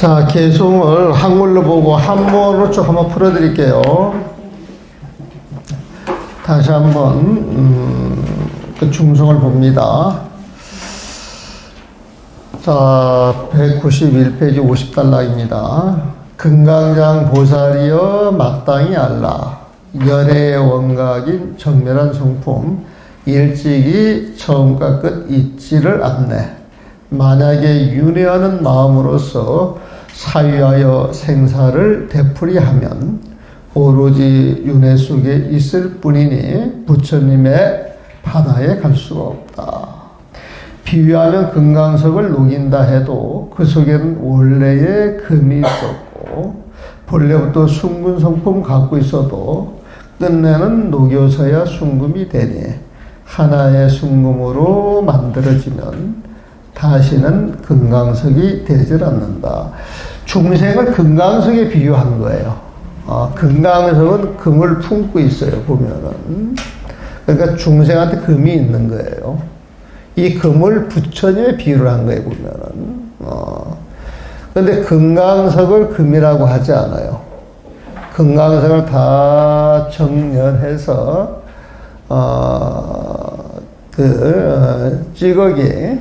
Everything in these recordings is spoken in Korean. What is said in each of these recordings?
자, 개송을 한글로 보고 한문으로 쭉 한번 풀어드릴게요. 다시 한번 그 중성을 봅니다. 자, 191페이지 50단락입니다. 금강장 보살이여 마땅히 알라. 열의 원각인 정멸한 성품 일찍이 처음과 끝 잊지를 않네. 만약에 윤회하는 마음으로서 사유하여 생사를 되풀이하면 오로지 윤회 속에 있을 뿐이니 부처님의 바다에 갈 수가 없다. 비유하면 금강석을 녹인다 해도 그 속에는 원래의 금이 있었고 본래부터 숭근 성품 갖고 있어도 끝내는 녹여서야 숭금이 되니 하나의 숭금으로 만들어지면 다시는 금강석이 되질 않는다. 중생을 금강석에 비유한 거예요. 금강석은 금을 품고 있어요, 보면은. 그러니까 중생한테 금이 있는 거예요. 이 금을 부처님에 비유를 한 거예요, 보면은. 근데 금강석을 금이라고 하지 않아요. 금강석을 다 정렬해서, 찌꺼기,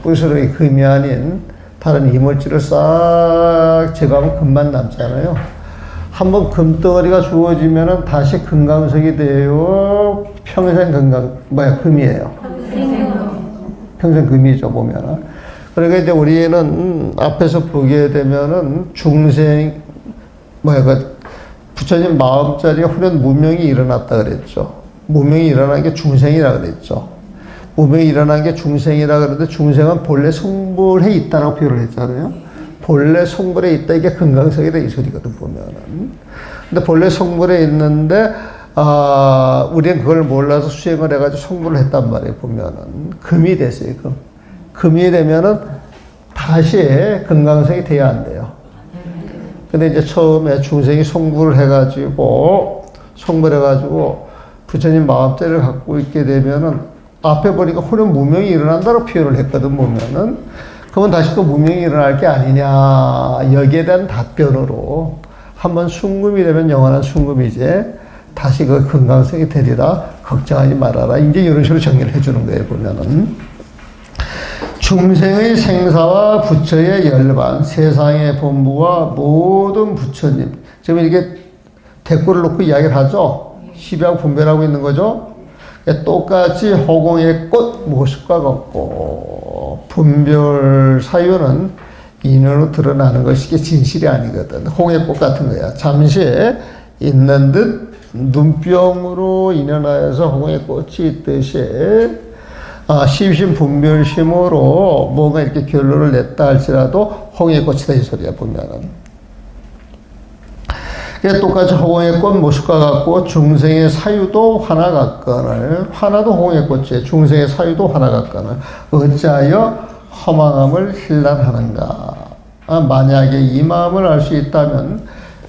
부스러기 금이 아닌 다른 이물질을 싹 제거하면 금만 남잖아요. 한번 금덩어리가 주어지면은 다시 금강석이 돼요. 평생 금이에요. 평생 금이죠, 보면은. 그러니까 이제 우리는 앞에서 보게 되면은 부처님 마음자리에 후련 무명이 일어났다 그랬죠. 무명이 일어난 게 중생이라 그랬죠. 무명이 일어난 게 중생이라 그러는데 중생은 본래 성불해 있다라고 표현을 했잖아요. 본래 성불해 있다, 이게 금강석이다 이 소리거든, 보면은. 근데 본래 성불해 있는데, 우리는 그걸 몰라서 수행을 해가지고 성불을 했단 말이에요, 보면은. 금이 됐어요, 금. 금이 되면은 다시 금강석이 돼야 안 돼요. 근데 이제 처음에 중생이 성불을 해가지고, 부처님 마음자리를 갖고 있게 되면은 앞에 보니까 후련 무명이 일어난다고 표현을 했거든, 보면은. 그러면 다시 또 무명이 일어날 게 아니냐. 여기에 대한 답변으로 한번 숭금이 되면 영원한 숭금이지 다시 그 금강석이 되리라 걱정하지 말아라. 이제 이런 식으로 정리를 해주는 거예요, 보면은. 중생의 생사와 부처의 열반, 세상의 본부와 모든 부처님. 지금 이렇게 대꾸를 놓고 이야기를 하죠. 시비하고 분별하고 있는 거죠. 똑같이 허공의 꽃 모습과 같고 분별 사유는 인연으로 드러나는 것이 진실이 아니거든. 홍의 꽃 같은 거야. 잠시 있는 듯 눈병으로 인연하여서 홍의 꽃이 있듯이 심심 분별심으로 뭔가 이렇게 결론을 냈다 할지라도 홍의 꽃이다 이 소리야, 보면은. 똑같이 허공의 꽃 모습과 같고 중생의 사유도 화나 같거늘 화나도 허공의 꽃이에요. 중생의 사유도 화나 같거늘 어찌하여 허망함을 힐난하는가. 만약에 이 마음을 알 수 있다면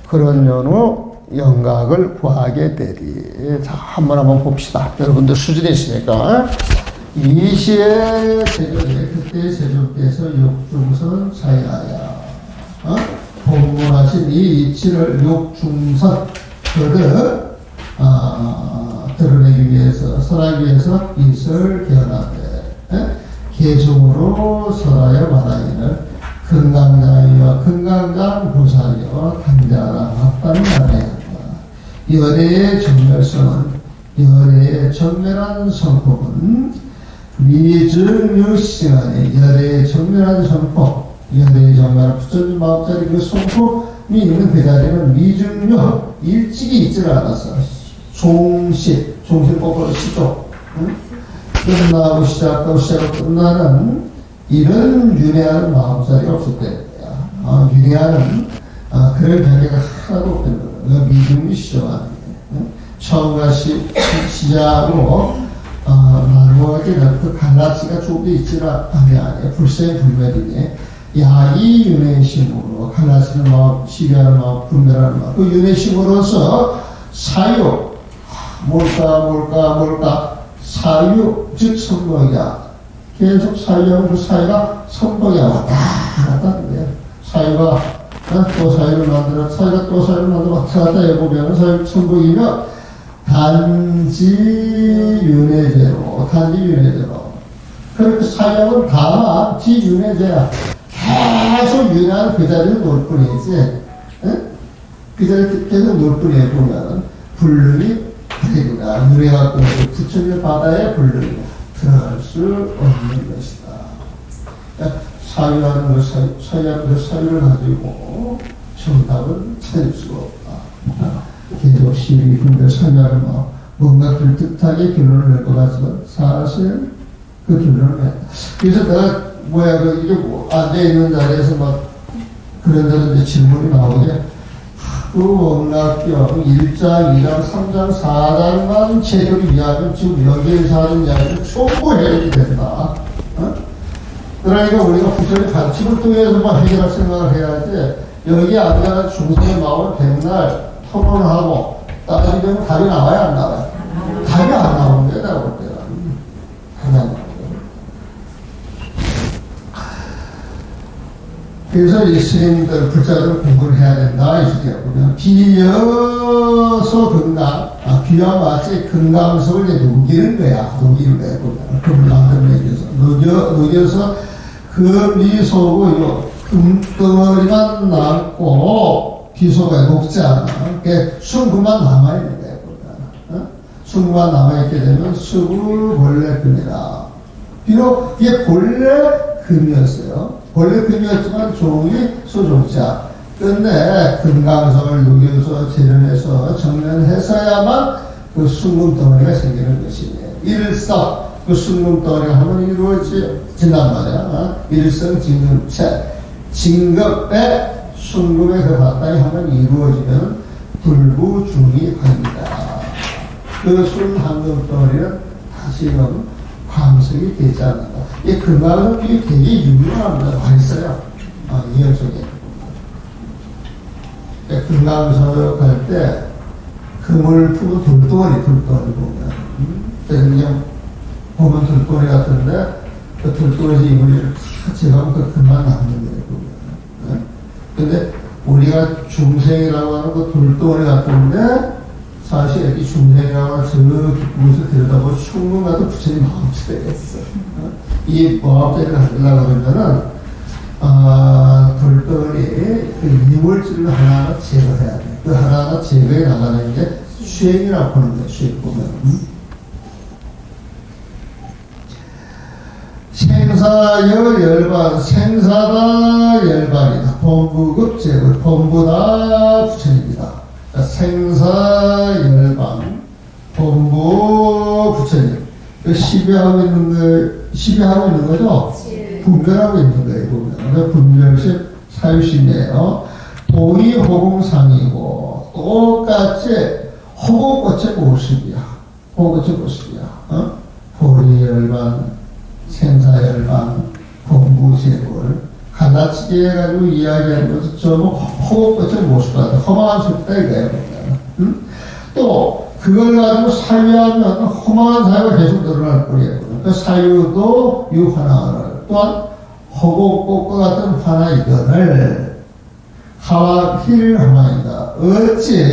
그런 연후 영각을 구하게 되리. 자, 한번 봅시다. 여러분들 수준이 있으니까. 이시의 제조에 그때 제조께서 육중선 사이하야 본문하신 이 이치를 육중선을 드러내기 위해서, 설하기 위해서 이슬 견하되 개성으로 설하여 말하기를 금강장이와 금강장 보살이와 단자라 합단을 말하였다. 열애의 정멸성은, 열애의 정멸한 성품은 미증유시간에 열애의 정멸한 성품, 열애의 정멸한 부처님 마음자리 그 성품이 있는 그 자리는 미증유, 일찍이 있지를 않았어. 종실 거꾸로 시조. 끝나고 시작하고 끝나는 이런 윤회하는 마음자리가 없었대요. 윤회하는 그럴 경계가 하나도 없다는 거예요. 미증유 시조가 아니에요. 처음과 시작으로 나누어지는 그 갈라치가 조금 있지는 아니에요. 불생이 불멸이니 야이 윤회심으로 갈라치는 마음, 시비하는 마음, 분별하는 마음, 그 윤회심으로서 사유 뭘까 사유 즉 선복이야. 계속 사유하고 그 사유가 선복이 왔다 갔다 하는 거예요. 사유가 또 사유를 만들어 사유가 또 사유를 만들어 왔다 갔다 해보면 사유 천복이면 단지 윤회제로 그렇게 사유는 다만 지윤회제야. 계속 윤회하는 그 자리를 놓을 뿐이지. 응? 그 자리를 계속 놓을 뿐이에 보면 불능이 되구나. 윤회가 끊어서 부처님 바다에 불능이 들어갈 수 없는 것이다. 그러니까 사유하는 것, 사유하는 것 사유를 가지고 정답을 찾을 수가 없다. 계속 시비 분별 설명하면 뭔가 그럴듯하게 결론을 낼 것 같지만 사실 그 결론을 낸다. 그래서 내가 이게 앉아있는 자리에서 막 그런 데서 이제 질문이 나오게 그 원각경 1장, 2장, 3장, 4장만 제대로 이해하면 지금 여기에서 하는 이야기를 전부 해결이 된다. 어? 그러니까 우리가 부처의 가르침을 통해서만 해결할 생각을 해야지 여기 앉아서 중생의 마음을 백날 토론하고 따지면 답이 나와야 안 나와요? 답이 안 나오는 거야, 내가 볼 때는. 답이 안 나오는 거야. 그래서 이 스님들, 불자들 공부를 해야 된다, 이 소리야. 보면, 비여서 건강, 비와 마치 건강석을 이제 녹이는 거야. 녹이는 거야, 보면. 금강을 녹여서 그 미소고, 금덩어리만 남고, 비소가 녹지 않아. 그러니까 순구만 남아있는 거야, 보면. 순구만 남아있게 되면 수구 본래 금이다. 비록 이게 본래 금이었어요. 본래 금이었지만 종이 소종자. 근데 금강석을 녹여서 재련해서 정련해서야만 그 순금 덩어리가 생기는 것이니 일성 그 순금 덩어리가 하면 이루어진단 말이야. 일성징금체 진급에 순금에 그 바탕이 하면 이루어지면 불부중이 합니다. 그 순한금 덩어리는 다시금 광석이 되지 않는다. 이 금강석이 되게 유명합니다. 많이 써요. 이현 속에. 금강석 할 때 금을 푸고 돌덩어리 보면. 그냥 보면 돌덩어리 같은데 그 돌덩어리에서 이물질을 다 제거하면 그 금만 남는 거예요. 보면. 근데 우리가 중생이라고 하는 그 돌덩어리 같은데 사실 이렇게 중생이라고 하는 저 깊은 들여다보면 충분 같은 부처님 마음자리가 있어. 이 마음자리를 하려고 그러면은, 돌덩어리, 그 이물질을 하나하나 제거해야 돼. 그 하나하나 제거해 나가는 게 수행이라고 하는 거야, 수행 보면. 생사여 열반, 생사다 열반이다. 본부급 제불, 본부다 부처님이다. 생사열반 본부 부처님 시비하고 있는 거죠? 분별하고 있는 거예요. 보면 분별심 사유심이에요. 동이 호공상이고 똑같이 호공꽃의 모습이야. 호공꽃의 모습이야. 보리열반 생사열반 본부제불 갈라치기 해가지고 이야기하는 것은 전부 허공꽃의 모습 같아. 허망한 소리다 이거예요. 또 그걸 가지고 사유하면 허망한 사유가 계속 늘어날 거예요. 그 사유도 유화나를 또한 허공꽃과 같은 화나 이거를 하와 힐 허망이다. 어찌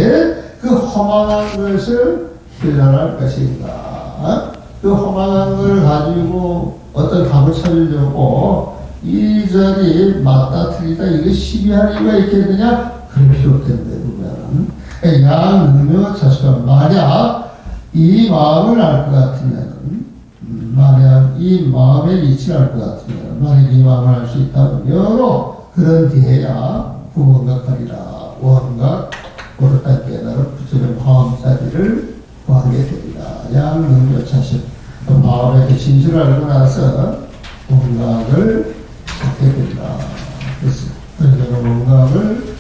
그 허망한 것을 힐난할 것인가. 그 허망한 걸 가지고 어떤 답을 찾으려고 이전이 맞다 틀리다 이게 시비할 이유가 있겠느냐? 그럴 필요 없겠는데 보면 양능묘 자수가 만약 이 마음을 알 것 같으면 만약 이 마음의 이치를 알 것 같으면 만약 이 마음을 알 수 있다면 여러 그런 뒤에야 부원각하리라. 원각 오롯다 깨달은 부처의 마음자리를 구하게 됩니다. 양능묘 자수 마음의 그 진실을 알고 나서 원각을 찾게 된다. 그래서 원각을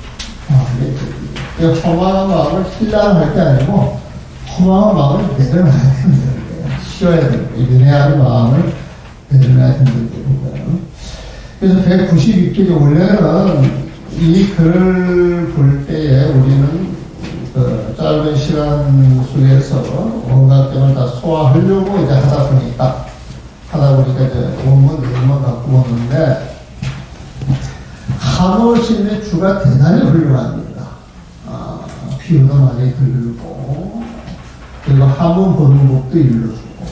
하게 됩니다. 허망한 마음을 힐난할 게 아니고 허망한 마음을 내려놔야 된다는 거예요. 쉬어야 되는 거예요. 윤회하는 마음을 내려놔야 된다는 거예요. 그래서 192페이지 원래는 이 글을 볼 때에 우리는 그 짧은 시간 속에서 원각점을 다 소화하려고 이제 하다 보니까 이제 원문 내용만 갖고 오는데 참으심의 주가 대단히 훌륭합니다. 비유도 많이 들고, 그리고 한번 보는 법도 일러주고,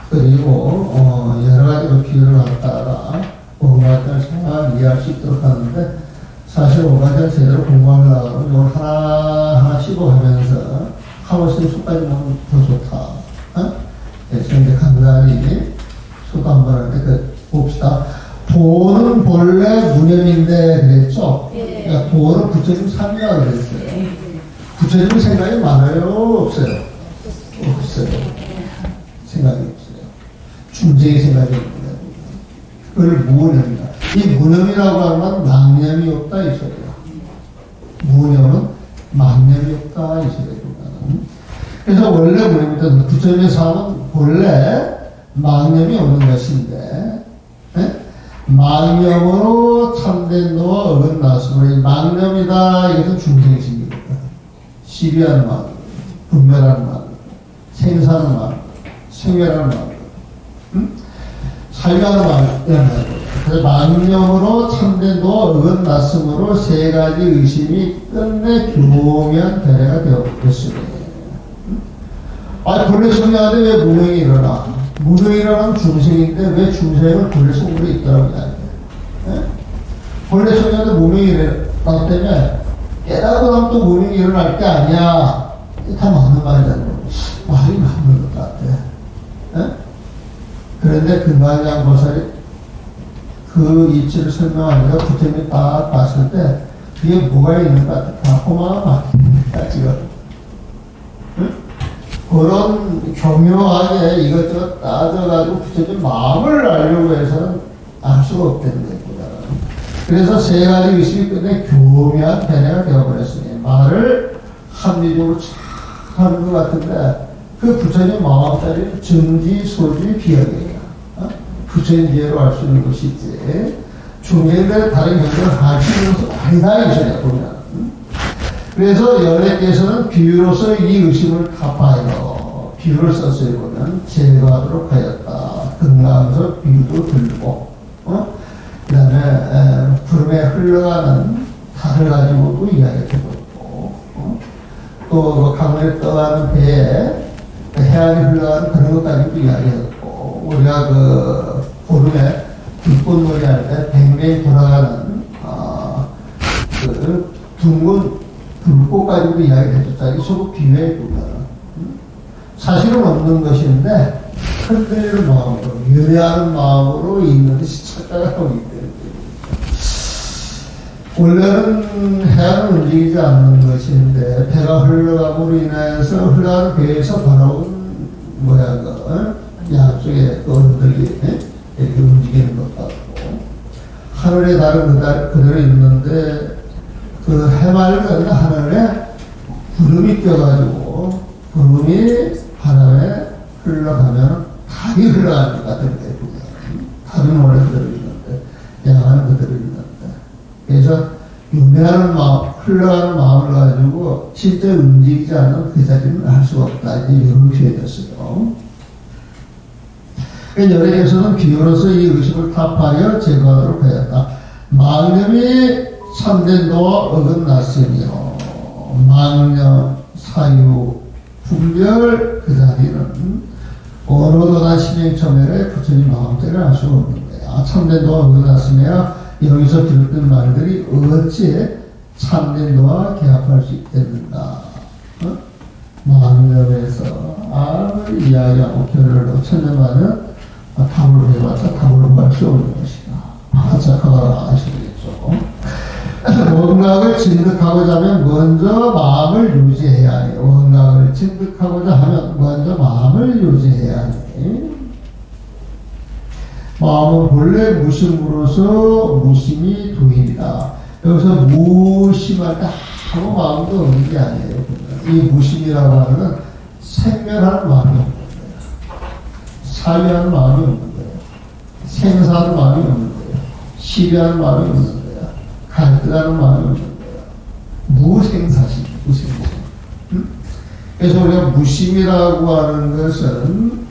그리고 여러 가지로 비유를 갖다가 5가지를 잘 이해할 수 있도록 하는데, 사실 5가지를 제대로 공부하려고 이걸 하나 씹어가면서 하고 싶은 수까지 보면 더 좋다. 그래서 이제 간단히 수도 한번 하는데 봅시다. 도는 본래 무념인데 그랬죠? 그러니까 도는 부처님 삼이라고 그랬어요. 부처님 생각이 많아요? 없어요? 없어요. 생각이 없어요. 중생의 생각이 없는 그걸 무념이다. 이 무념이라고 하는 건 망념이 없다 이 소리야. 무념은 망념이 없다 이 소리야. 그래서 원래 무념이다. 부처님의 삶은 본래 망념이 없는 것인데, 망념으로 참된 노와 어긋났으므로 망념이다. 이것은 중생의 생깁니다. 시비하는 마음, 분별하는 마음, 생사하는 마음, 생멸하는 마음, 살가는 마음, 이런 마음. 그래서 망념으로 참된 노와 어긋났으므로 세 가지 의심이 끝내 교묘한 견해가 되었습니다. 본래 성령한테 왜 무명이 일어나? 무명이 일어나면 중생인데 왜 중생은 본래 속으로 있더라고 이야기해요. 본래 성령한테 무명이 일어나기 때문에 깨닫고 나면 또 무명이 일어날 게 아니야. 다 맞는 말이잖아요. 말이 맞는 것 같아. 그런데 금강양 보살이 그 이치를 설명하니까 부처님이 딱 봤을 때 그게 뭐가 있는 것 같아. 다 호마가 맞다 지금. 그런 교묘하게 이것저것 따져가지고 부처님 마음을 알려고 해서는 알 수가 없다는 거예요. 그래서 세 가지 의식이 끝내 교묘한 견해가 되어버렸으니 말을 합리적으로 잘 하는 것 같은데 그 부처님 마음자리는 정지, 소지, 비약이에요. 부처님 지혜로 알 수 있는 것이 있지. 중생들의 다른 견해를 할 수 있는 것은 아니다 이 소리야 보면. 그래서 연예께서는 비유로서 이 의심을 갚아요. 비유를 썼어요. 보면 제거하도록 하였다. 금강서 비유도 들고 그 다음에 구름에 흘러가는 달을 가지고도 이야기해주고 있고 또 강물에 떠가는 배에 해안에 흘러가는 그런 것 가지고도 이야기했고 우리가 그 구름에 불꽃놀이 할 때 뱅뱅 돌아가는 그 둥근 불꽃 가지고도 이야기를 해줬다. 이소도 비유해 보면 사실은 없는 것인데 흔들리는 마음으로 유래하는 마음으로 있는 것이 착각하고 있대요. 원래는 해안은 움직이지 않는 것인데 배가 흘러감으로 인해서 흘러가는 배에서 바라온 양쪽에 어른들이 이렇게 움직이는 것 같고 하늘에 달은 그대로 있는데 그 해맑은 하늘에 구름이 껴가지고 구름이 바람에 흘러가면 달이 흘러가는 것 같은 게 달은 원래 그대로 있는데 양은 그대로 있는데 그래서 유매하는 마음, 흘러가는 마음을 가지고 실제 움직이지 않는 그 자리는 할 수가 없다. 이제 이런 표현이었어요. 열애에서는 비유로서 이 의식을 타파하여 제거하도록 하였다. 망념이 참된 노와 어긋났으며 망념, 사유, 분별 그 자리는 어로도나 신행처멸에 부처님 마음대로 할 수가 없는데 참된 노와 어긋났으며 여기서 들었던 말들이 어찌 참된 노와 개합할 수 있겠는가. 망념에서 아무리 이야기하고 결론을 천년만은 답을 해봤자 답을 구할 수 없는 것이다. 착각을 아시겠죠. 원각을 진득하고자 하면 먼저 마음을 유지해야 해. 원각을 진득하고자 하면 먼저 마음을 유지해야 해. 마음은 본래 무심으로서 무심이 도입니다. 여기서 무심할 때 아무 마음도 없는 게 아니에요. 이 무심이라고 하는 건 생멸하는 마음이 없는 거예요. 사유하는 마음이 없는 거예요. 생사하는 마음이 없는 거예요. 시비하는 마음이 없는 거예요. 갈등하는 마음이 없는 거예요. 무생사심, 무생사. 그래서 우리가 무심이라고 하는 것은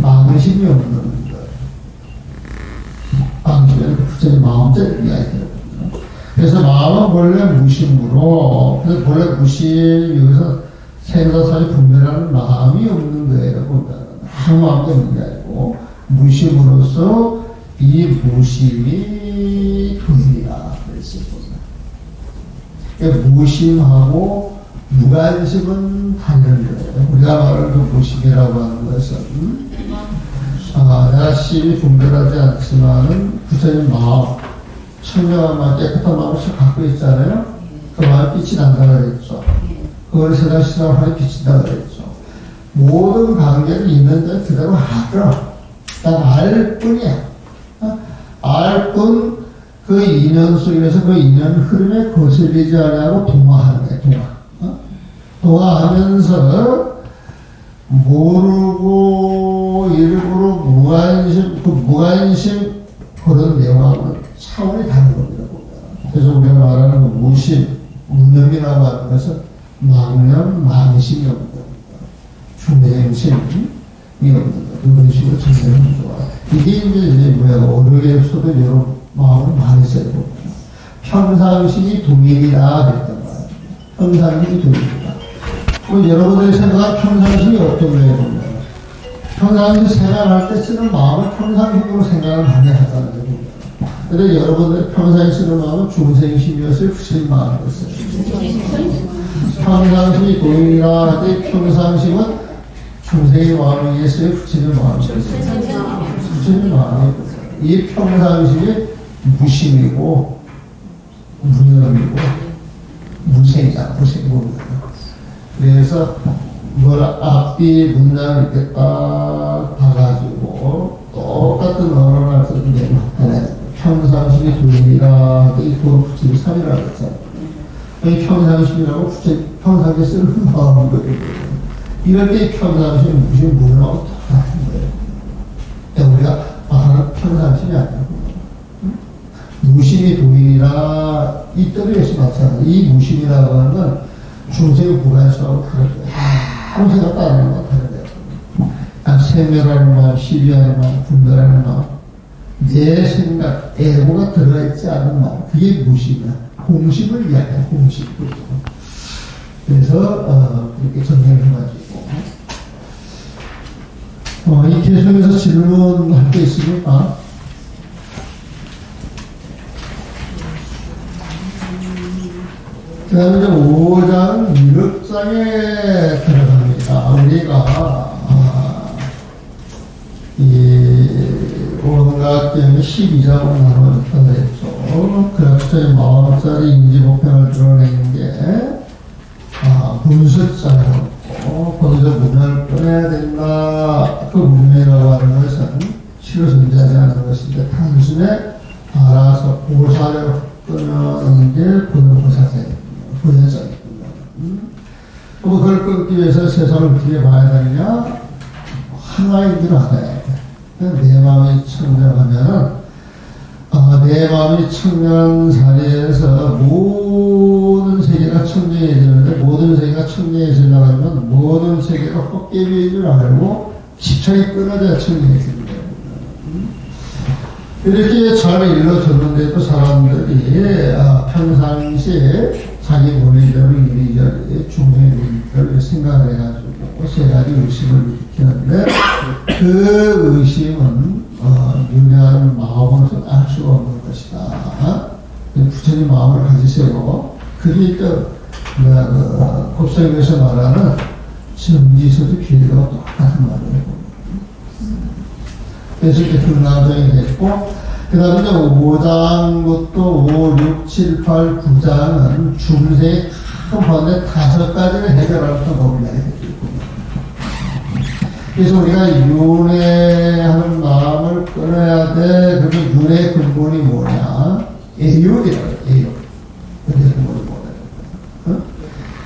망심이 없는 거예요. 망심은 부처님 마음대로 이야기해요. 그래서 마음은 본래 무심으로, 그래서 본래 무심, 여기서 생사사의 분별하는 마음이 없는 거예요. 보면 아무 마음도 없는 게 아니고 무심으로서 이 무심이 도인이라 그랬습니다. 그러니까 무심하고 무관심은 다른 거예요. 우리가 말하는 그 무심이라고 하는 것은 내가 심히 분별하지 않지만은 부처님 마음, 청량한 마음, 깨끗한 마음을 갖고 있잖아요. 그 마음에 빛이 난다 그랬죠. 그걸 세상 시장을 비친다 그랬죠. 모든 관계를 있는 데 그대로 알아. 그냥 알 뿐이야. 알 뿐, 그 인연 속에서 그 인연 흐름에 거슬리지 않고 동화하는 거야, 동화하면서 모르고 일부러 무관심, 그 무관심 그런 내용하고는 차원이 다른 겁니다. 그래서 우리가 말하는 그 무심, 무념이라고 하는 것은 망념, 망심이 없는 겁니다. 중생심이 없는 것. 그런 식으로 전제하면 좋아. 이게 이제 뭐야, 어려에서도 여러 마음을 많이 써야 됩니다. 평상심이 동일이다 그랬단 말이에요. 평상심이 동일이다. 그럼 여러분들이 생각한 평상심이 어떤 거예요, 보면? 평상시 생각할 때 쓰는 마음을 평상심으로 생각을 많이 하다는 거예요. 근데 여러분들이 평상시 쓰는 마음은 중생심이었어요? 부처님 마음이었어요? 평상심이 동일이라 하되 평상심은 중생의 마음이겠어요? 부처님 마음이었어요? 부처님 마음이었어요. 이 평상심이 무심이고 무념이고 무생이잖아. 무생입니다. 그래서 뭘 앞뒤 문장을 이렇게 딱 봐가지고 똑같은 언어를 쓰는데 평상심이 둘이라 이 부처님 삼이라고 했잖아요. 이 평상심이라고 평상시에 쓰는 마음이거든요. 이럴 때 평상심이 무슨 무념하고 똑같은 거예요. 그러니까 우리가 말하는 평상심이 아니고 무심이 도인이라 이 뜻에서 마찬가지로 이 무심이라고 하는 건 중생의 불안심하고 다른 거예요. 아무 생각도 안 하는 건 다른 거예요. 세멸하는 마음, 시비하는 마음, 분별하는 마음, 내 생각, 에고가 들어가 있지 않은 마음, 그게 무심이야. 공심을 이야기해, 공심. 그래서 그렇게 정리해가지고 이 계속해서 질문할 게 있습니까? 그 다음에 이제 5장 6장에 들어갑니다. 우리가 이 온갖 때문에 12장으로 나눠졌다고 했죠. 그래서 마음짜리 인지보편을 드러내는 게 분수자라고 거기서 문을 꺼내야 된다. 그 문이라고 하는 것은 실로 존재하지 않는 것인데 단순에 알아서 보살을 끊는 게 보살자입니다. 그걸 끊기 위해서 세상을 어떻게 봐야 되느냐? 하나인 줄 알아야 돼. 내 마음이 청량하면은, 내 마음이 청량한 자리에서 모든 세계가 청량해지는데, 모든 세계가 청량해지려면 모든 세계가 헛개비인 줄 알고 집착이 끊어져야 청량해지는 거예요. 이렇게 잘 일러줬는데도 사람들이 평상시에 자기 본인대로 이리저리 중생의 본인대로 생각을 해가지고 세 가지 의심을 일으키는데 그 의심은 유명한 마음으로서 알 수가 없는 것이다. 부처님 마음을 가지세요. 그게 또 곱성에서 말하는 정지서도 기회가 똑같은 말이에요. 그래서 이렇게 등단정이 됐고, 그 다음에 5장부터 5, 6, 7, 8, 9장은 중생의 큰 번에 5가지를 해결할 수 없는 얘기입니다. 그래서 우리가 윤회하는 마음을 끊어야 돼. 그래서 윤회의 근본이 뭐냐? 애욕이라고 해요, 애욕. 윤회의 근본이 뭐냐?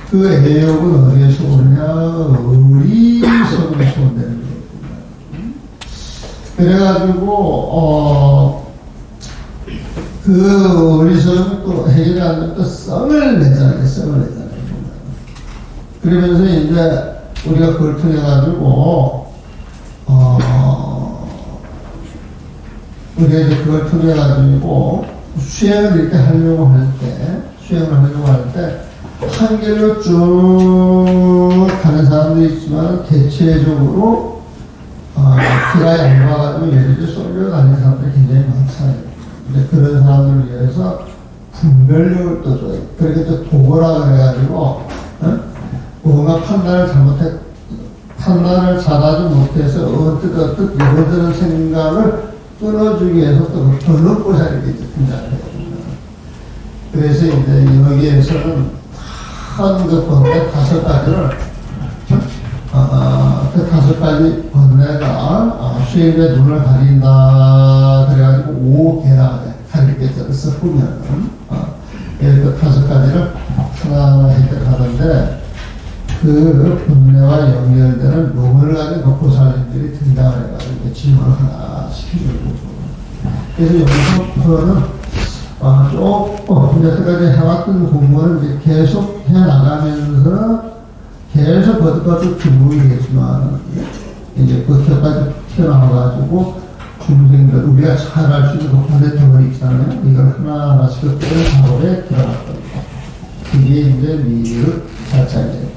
그 애욕은 어디에서 오느냐? 어리석음에서 온다는 거예요. 그래가지고, 그 어리석음이 또 해결이 안 되면 또 썽을 내잖아요. 썽을 내잖아요. 그러면서 이제 우리가 그걸 통해가지고, 우리가 이제 그걸 통해가지고, 수행을 이렇게 하려고 할 때, 한 길로 쭉 가는 사람도 있지만, 대체적으로, 길이 얇아가지고 예를 쏠려 다니는 사람들이 굉장히 많아요. 근데 그런 사람들을 위해서 분별력을 또 줘요. 그렇게 또 도거라 그래가지고, 뭔가 판단을 잘하지 못해서 언뜻 이런저런 생각을 끊어주기 위해서 또 변론고사 이렇게 등장해요. 그래서 이제 여기에서는 그 번뇌 5가지를 그 5가지 번뇌가 수행의 눈을 가린다 그래가지고 5개라 가리게 적어서 보면은 그 5가지를 하나하나 해결하는데 그 번뇌와 연결되는 명을 가진 그 보살님들이 등장을 해가지고 질문을 하나씩 해주고 그래서 여기서부터는 조금 여태까지 해왔던 공부를 이제 계속 해나가면서 계속 거듭거듭 중국이겠지만 이제 그때까지 튀어나와가지고 중생들 우리가 잘 알 수 있는 독한의 덩어리 있잖아요. 이걸 하나하나씩 떼는 작업에 들어갈 겁니다. 그게 이제 미륵 자체가 되고